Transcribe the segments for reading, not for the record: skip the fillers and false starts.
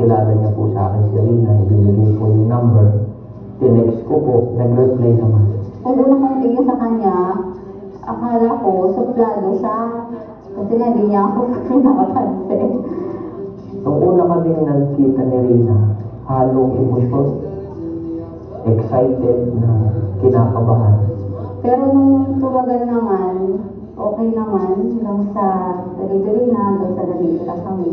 pinakilala niya po sa akin si Rina, ibinigay po yung number, tinext ko po, nag-reply naman. Kung una kong tingin sa kanya, akala ko suplado siya. Kasi nga di niya ako nakapansin. Nung una kaming nagkita ni Rina, halong emosyon, excited na kinakabahan. Pero nung tumagal naman, okay naman, hanggang sa dali-dali na, hanggang sa nandito na kami.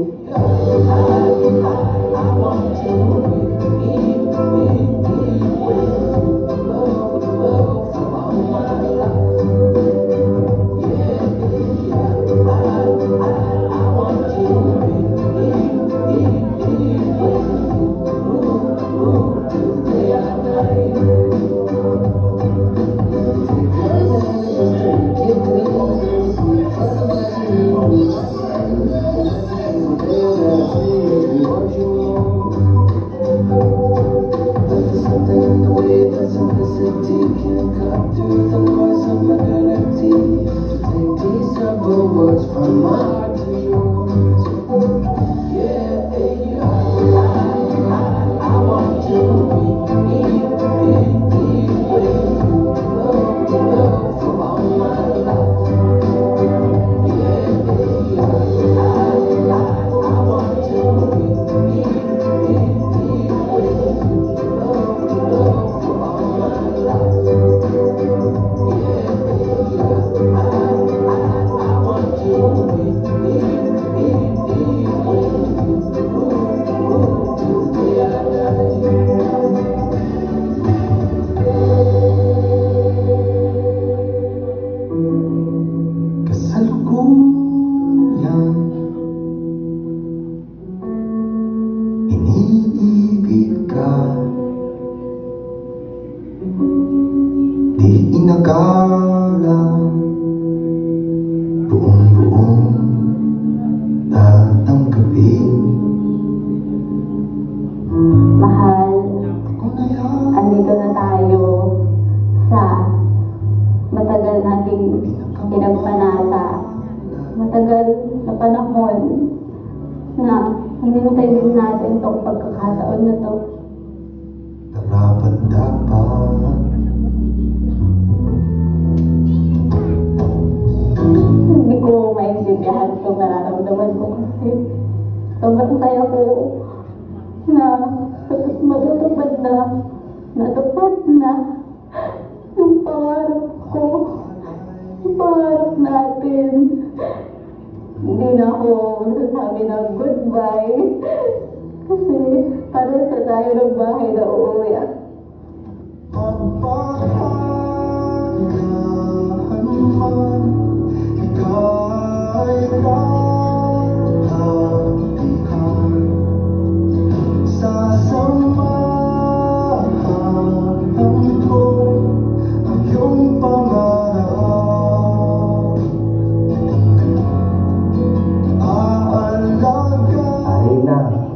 Iniibig ka, di inakala, buong-buong tatanggapin. Mahal, andito na tayo sa matagal nating pinagpanata. Matagal na panahon na hinintay din natin itong pagkakataon na to. Dapat Hindi ko maintindihan itong nararamdaman ko kasi sobrang saya ko na matutupad na, natupad na yung pangarap ko, yung pangarap natin. Hindi na ako magsasabi ng goodbye kasi para sa tayo ng bahay na uuwi.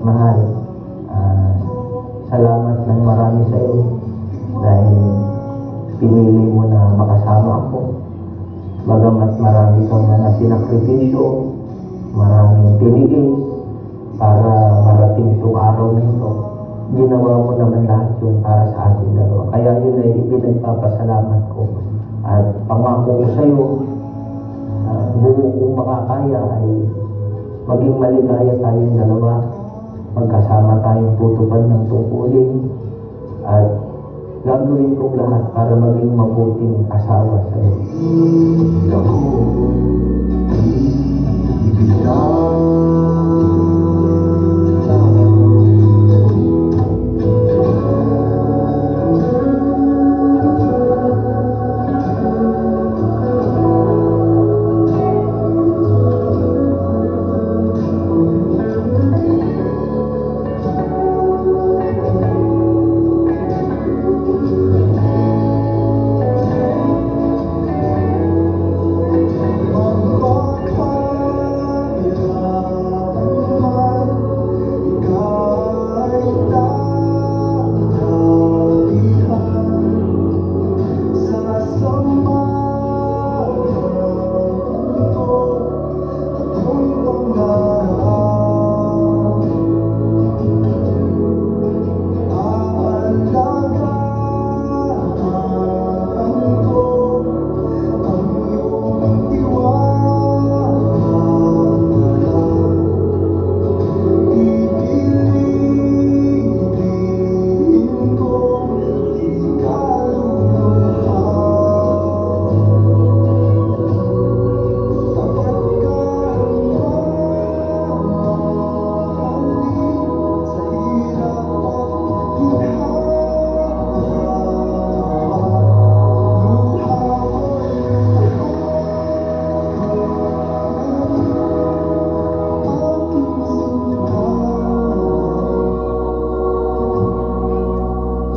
Mahal, salamat ng marami sa iyo dahil pinili mo na makasama ako. Bagamat marami kang mga sinakripisyo, maraming tiniis para marating itong araw na ito, ginawa mo naman lahat yun para sa ating dalawa. Kaya yun ay ipinagpapasalamat ko at pangako ko sa iyo, kung makakaya ay maging maligaya tayong dalawa. Magkasama tayong tutupad ng tungkulin at gagawin kong lahat para maging mabuting asawa sa iyo.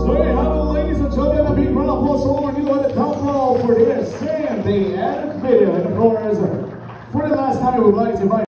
So there you have it, ladies and gentlemen, a big round of applause for all our new and top row for this and the end video. And of course, for the last time, we would like to invite